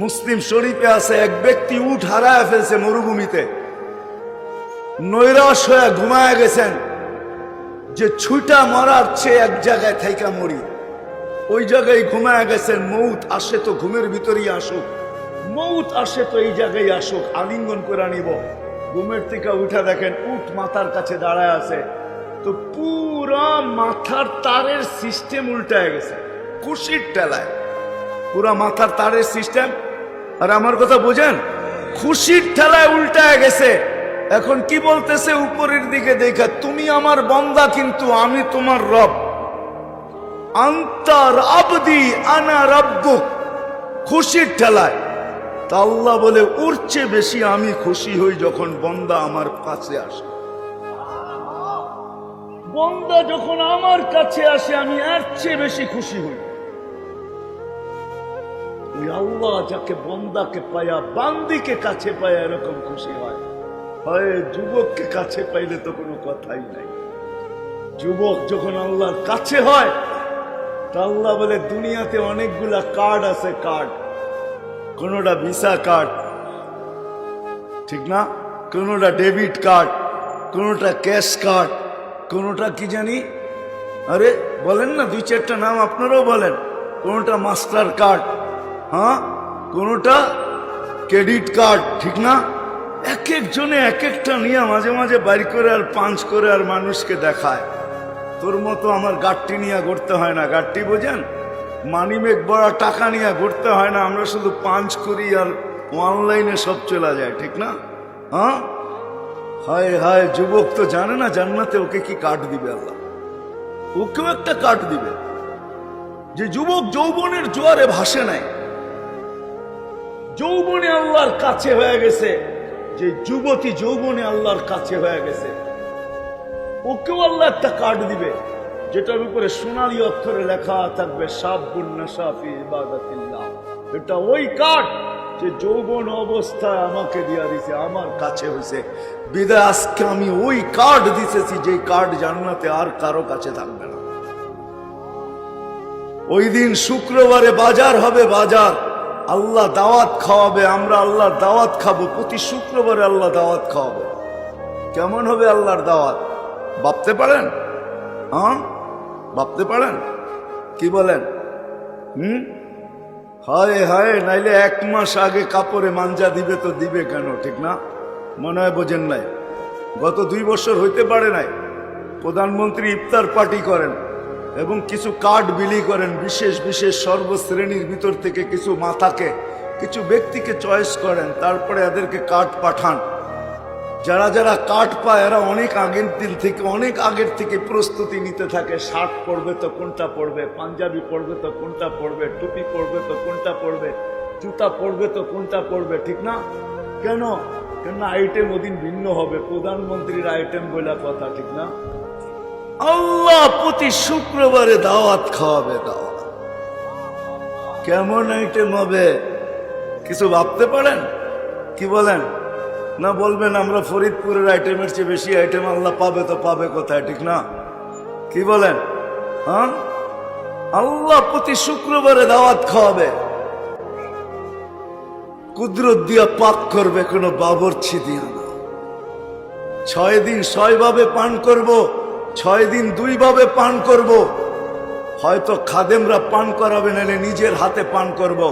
মুসলিম শরীফে আছে, এক ব্যক্তি উট হারায় ফেলছে মরুভূমিতে, নৈরাশ হয়ে ঘুমায় গেছেন যে ছুটা মরার চেয়ে এক জায়গায় থাইকা মরি। ওই জায়গায় ঘুমায় গেছেন, মৌত আসে তো ঘুমের ভিতরেই আসুক, মৌত আসে তো এই জায়গায় আসুক, আলিঙ্গন করে নিব। ঘুমের থেকে উঠা দেখেন উট মাথার কাছে দাঁড়ায় আছে, তো পুরা মাথার তারের সিস্টেম উল্টায় গেছে খুশির ঠেলায়, পুরা মাথার তারের সিস্টেম। আর আমার কথা বোঝেন, খুশির ঠেলায় উল্টায় গেছে। এখন কি বলতেছে উপরের দিকে দেখা, তুমি আমার বান্দা কিন্তু আমি তোমার রব, আন্তার আবদি আনা রাব্বুক। খুশির ঠেলায় তা আল্লাহ বলে ওর চেয়ে বেশি আমি খুশি হই যখন বান্দা আমার কাছে আসে। বান্দা যখন আমার কাছে আসে আমি এর চেয়ে বেশি খুশি হই। ওই আল্লাহ যাকে বান্দাকে পায়া বান্দিকে কাছে পায়া এরকম খুশি হয়, যুবককে কাছে পাইলে তো কোনো কথাই নাই। যুবক যখন আল্লাহর কাছে হয় তা আল্লাহ বলে দুনিয়াতে অনেকগুলা কার্ড আছে, কার্ড, কোনোটা ভিসা কার্ড, ঠিক না, কোনোটা ডেবিট কার্ড, কোনোটা ক্যাশ কার্ড, কোনোটা কি জানি, আরে বলেন না দুই চারটা নাম আপনারাও বলেন, কোনোটা মাস্টার কার্ড, হ্যাঁ, কোনোটা ক্রেডিট কার্ড, ঠিক না। এক একজনে এক একটা নিয়ে মাঝে মাঝে বাইর করে আর পাঞ্চ করে আর মানুষকে দেখায়। তোর মতো আমার গাড়টি নিয়ে ঘুরতে হয় না, গাড়টি বোঝেন, মানিমেক বড় টাকা নিয়ে ঘুরতে হয় না, আমরা শুধু পাঞ্চ করি আর অনলাইনে সব চলে যায়, ঠিক না। হ্যাঁ, হায় হায়, যুবক তো জানে না জান্নাতে ওকে কি কার্ড দিবে আল্লাহ, ওকেও একটা কার্ড দিবে। যে যুবক যৌবনের জোয়ারে ভাসে নাই, যৌবনে আল্লাহর কাছে হয়ে গেছে, যে যুবতী যৌবনে আল্লাহর কাছে হয়ে গেছে, ওকেও আল্লাহ একটা কার্ড দিবে, যেটার উপরে সোনালী অক্ষরে লেখা থাকবে শাবুন নাশা ফি ইবাদাতিল্লাহ। এটা ওই কার্ড যে যৌবন অবস্থায় আমাকে দিয়া দিছে, আমার কাছে হয়েছে বিদায় আজকে আমি ওই কার্ড দিতেছি, যে কার্ড জান্নাতে আর কারো কাছে থাকবে না। ওই দিন শুক্রবারে বাজার হবে, বাজার, আল্লাহ দাওয়াত খাওয়াবে, আমরা আল্লাহর দাওয়াত খাবো, প্রতি শুক্রবারে আল্লাহ দাওয়াত খাওয়াবে। কেমন হবে আল্লাহর দাওয়াত ভাবতে পারেন? হ্যাঁ, ভাবতে পারেন? কি বলেন? হায় হায়, নাইলে এক মাস আগে কাপড়ে মাঞ্জা দিবে তো দিবে কেন, ঠিক না? মনে হয় বোঝেন নাই, গত 2 বছর হইতে পারে নাই, প্রধানমন্ত্রী ইফতার পার্টি করেন এবং কিছু কার্ড বিলি করেন, বিশেষ বিশেষ সর্বশ্রেণীর ভিতর থেকে কিছু মাথাকে, কিছু ব্যক্তিকে চয়েস করেন, তারপরে এদেরকে কার্ড পাঠান। যারা যারা কার্ড পায় এরা অনেক আগের দিন থেকে, অনেক আগের থেকে প্রস্তুতি নিতে থাকে, শার্ট পরবে তো কোনটা পরবে, পাঞ্জাবি পরবে তো কোনটা পরবে, টুপি পরবে তো কোনটা পরবে, জুতা পরবে তো কোনটা পরবে, ঠিক না। কেন? কেন আইটেম ওদিন ভিন্ন হবে, প্রধানমন্ত্রীর আইটেম বলে কথা, ঠিক না। আল্লাহ প্রতি শুক্রবারে দাওয়াত খাওয়াবে, দাওয়াত। কেমন আইটেম হবে কিছু ভাবতে পারেন? কি বলেন? না বলবেন আমরা ফরিদপুরের আইটেমের চেয়ে বেশি আইটেম আল্লাহ পাবে তো পাবে কোথায়, ঠিক না। কি বলেন? হ্যাঁ, আল্লাহ প্রতি শুক্রবারে দাওয়াত খাওয়াবে, কুদরত দিয়া পাক করবে, কোনো বাবরছি দিয়া না। 6 দিন 6 ভাবে পান করব, 6 দিন 2 ভাবে পান করব, হয়তো খাদেমরা পান করাবে, নাহলে নিজের হাতে পান করব।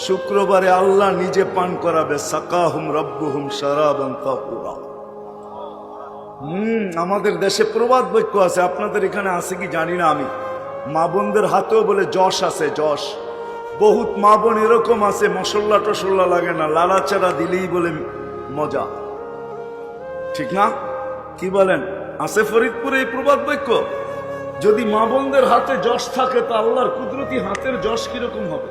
শুক্রবারে আল্লাহ নিজে পান করাবে, সাকাহুম রাব্বুহুম শারাবান তাহুরা। আমাদের দেশে প্রবাদ বাক্য আছে, আপনাদের এখানে আছে কি জানি না আমি, মা বোনদের হাতেও বলে যশ আছে, যশ। বহুত মা বোন এরকম আছে, মশলা টসল্লা লাগে না, লাড়াচাড়া দিলেই বলে মজা, ঠিক না। কি বলেন? আছে ফরিদপুরে এই প্রবাদ বাক্য? যদি মা বোনদের হাতে যশ থাকে তো আল্লাহর কুদরতি হাতের যশ কিরকম হবে?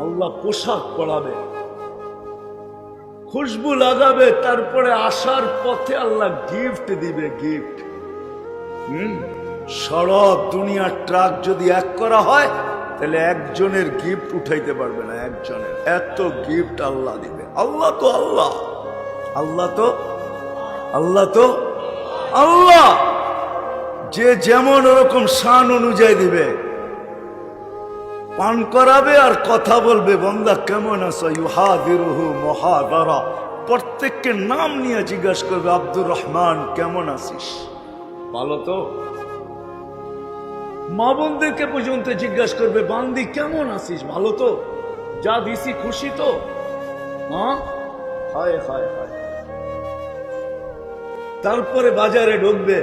আল্লাহ পোশাক পরাবে, খুশবু লাগাবে, তারপরে আসার পথে আল্লাহ গিফট দিবে, গিফট। সড়ক দুনিয়ার ট্রাক যদি এক করা হয় তাহলে একজনের গিফট উঠাইতে পারবে না, একজনের এত গিফট আল্লাহ দিবে। আল্লাহ তো আল্লাহ, আল্লাহ তো আল্লাহ, তো আল্লাহ যে যেমন ওরকম শান অনুযায়ী দিবে। পান করাবে আর কথা বলবে, বান্দা কেমন আছো, ইউহাদিরুহু মুহাদারা, প্রত্যেককে নাম নিয়ে জিজ্ঞাসা করবে, আব্দুর রহমান কেমন আছিস, ভালো তো। মা বোনদেরকে পর্যন্ত জিজ্ঞাসা করবে, বান্দি কেমন আছিস, ভালো তো, যা দিছি খুশি তো। হ্যাঁ, হায় হায় হায়। তারপরে বাজারে ঢুকবে,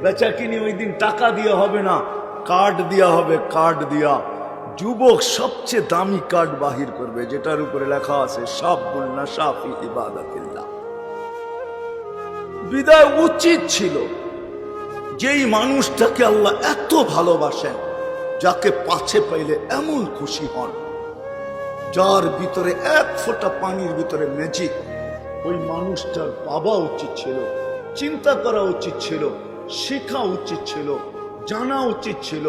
বেচা কিনি ওই দিন টাকা দিয়ে হবে না, কার্ড দিয়া হবে, কার্ড দিয়া। যুবক সবচেয়ে দামি কার্ড বাহির করবে, যেটার উপরে লেখা আছে শাবুন নাশা ফি ইবাদাতিল্লাহ। বিদায় উচিত ছিল যেই মানুষটাকে আল্লাহ এত ভালোবাসেন, যাকে পাছে পাইলে এমন খুশি হন, যার ভিতরে এক ফোঁটা পানির ভিতরে ম্যাজিক, ওই মানুষটার বাবা উচিত ছিল, চিন্তা করা উচিত ছিল, শেখা উচিত ছিল, জানা উচিত ছিল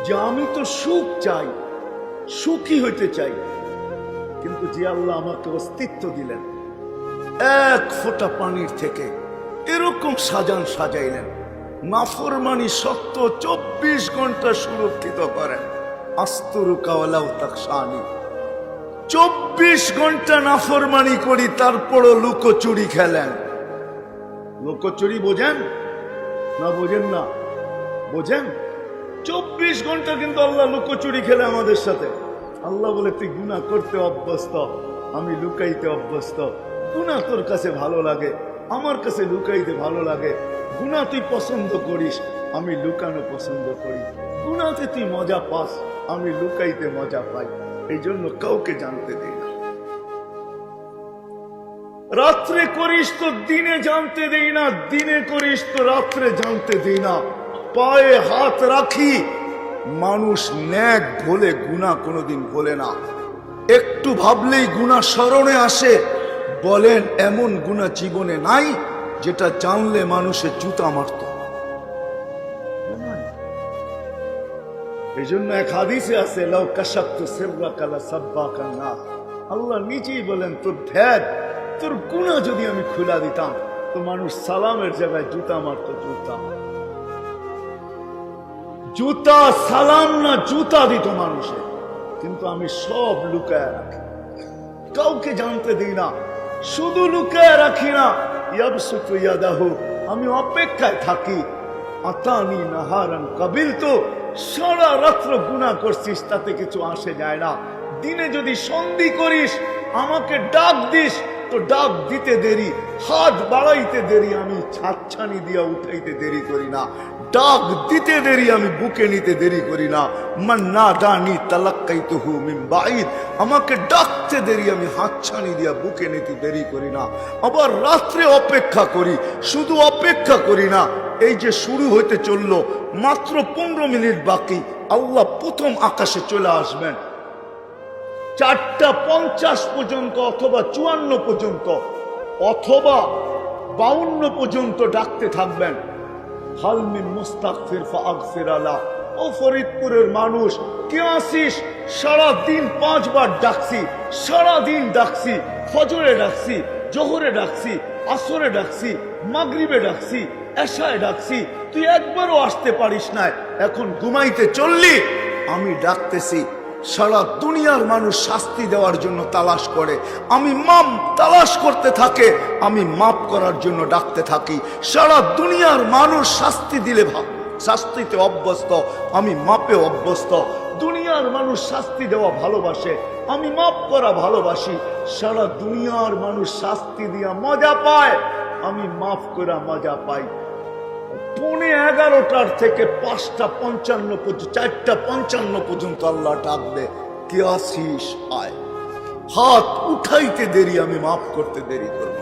যে আমি তো সুখ চাই, সুখী হইতে চাই, কিন্তু যে আল্লাহ আমাকে অস্তিত্ব দিলেন, এক ফোঁটা পানির থেকে এরকম সাজাইলেন, নাফরমানি সত্য 24 ঘন্টা সুরক্ষিত করেন, আস্তরুকা ওয়ালাউ তাকশানি। 24 ঘন্টা নাফরমানি করি, তারপরও লুকোচুরি খেলেন। লুকোচুরি বোঝেন না? বোঝেন না? বোঝেন? 24 ঘন্টা কিন্তু আল্লাহ লুকোচুরি খেলে আমাদের সাথে। আল্লাহ বলে, তুই গুনাহ করতে অভ্যস্ত, আমি লুকাইতে অভ্যস্ত। গুনাহ তোর কাছে ভালো লাগে, আমার কাছে লুকাইতে ভালো লাগে। গুনাহ তুই পছন্দ করিস, আমি লুকানো পছন্দ করি। গুনাহতে তুই মজা পাস, আমি লুকাইতে মজা পাই। এই জন্য কাউকে জানতে দেই না। রাত্রে করিস তো দিনে জানতে দেই না, দিনে করিস তো রাত্রে জানতে দেই না। পায়ে হাত রাখি, মানুষ ন্যাক ভোলে, গুনাহ কোনোদিন ভোলে না। একটু ভাবলেই গুনাহ স্মরণে আসে। বলেন, এমন গুনাহ জীবনে নাই যেটা জানলে মানুষের জুতা মারত? এই জন্য এক হাদিসে আছে, লাউ কাশাফতু সিররাকা লাসাব্বাকান নাস। আল্লাহ নিজেই বলেন, তোর ধ্যান, তোর গুনাহ যদি আমি খুলে দিতাম তো মানুষ সালামের জায়গায় জুতা মারত। জুতা সালাম না, জুতা দিত মানুষে। কিন্তু আমি সব লুকায় রাখি, কাউকে জানতে দিই না। শুধু লুকায় রাখি না, ইয়াবসুতু ইয়াদাহু, আমি অপেক্ষায় থাকি। আতানি নাহারান কাবিলতু, সারা রাত্র গুনাহ করছিস, তাতে কিছু আসে যায় না। দিনে যদি সন্ধি করিস, আমাকে ডাক দিস, তো ডাক দিতে দেরি, হাত বাড়াইতে দেরি, আমি ছাচ্ছানি দিয়া উঠাইতে দেরি করি না। ডাক দিতে দেরি, আমি বুকে নিতে দেরি করি না। মান নাদানি তালাক্কাইতুহু মিন বাঈদ, আমাকে ডাকতে দেরি, আমি হাতছানি দিয়া বুকে নিতে দেরি করি না। আবার রাত্রে অপেক্ষা করি, শুধু অপেক্ষা করি না। এই যে শুরু হইতে চললো, মাত্র 15 মিনিট বাকি, আল্লাহ প্রথম আকাশে চলে আসবেন। 4:50 পর্যন্ত অথবা 54 পর্যন্ত অথবা 52 পর্যন্ত ডাকতে থাকবেন, হাল মিন মুস্তাগফির ফাগফির আলা। ও ফরিদপুরের মানুষ, কে আসিস? সারাদিন 5 বার ডাকছি, সারাদিন ডাকছি, ফজরে ডাকছি, জোহরে ডাকছি, আসরে ডাকছি, মাগরিবে ডাকছি, এশায় ডাকছি, তুই একবারও আসতে পারিস না, এখন ঘুমাইতে চললি। আমি ডাকতেছি, সারা দুনিয়ার মানুষ শাস্তি দেওয়ার জন্য তালাশ করে, আমি মাপ তালাশ করতে থাকে, আমি মাপ করার জন্য ডাকতে থাকি। সারা দুনিয়ার মানুষ শাস্তি দিলে শাস্তিতে অভ্যস্ত, আমি মাপে অভ্যস্ত। দুনিয়ার মানুষ শাস্তি দেওয়া ভালোবাসে, আমি মাপ করা ভালোবাসি। সারা দুনিয়ার মানুষ শাস্তি দিয়া মজা পায়, আমি মাফ করা মজা পাই। 11:15 থেকে 5:55 পর্যন্ত, 4:55 পর্যন্ত আল্লাহ ডাকবে, কে আসিস আয়। হাত উঠাইতে দেরি, আমি মাফ করতে দেরি করব।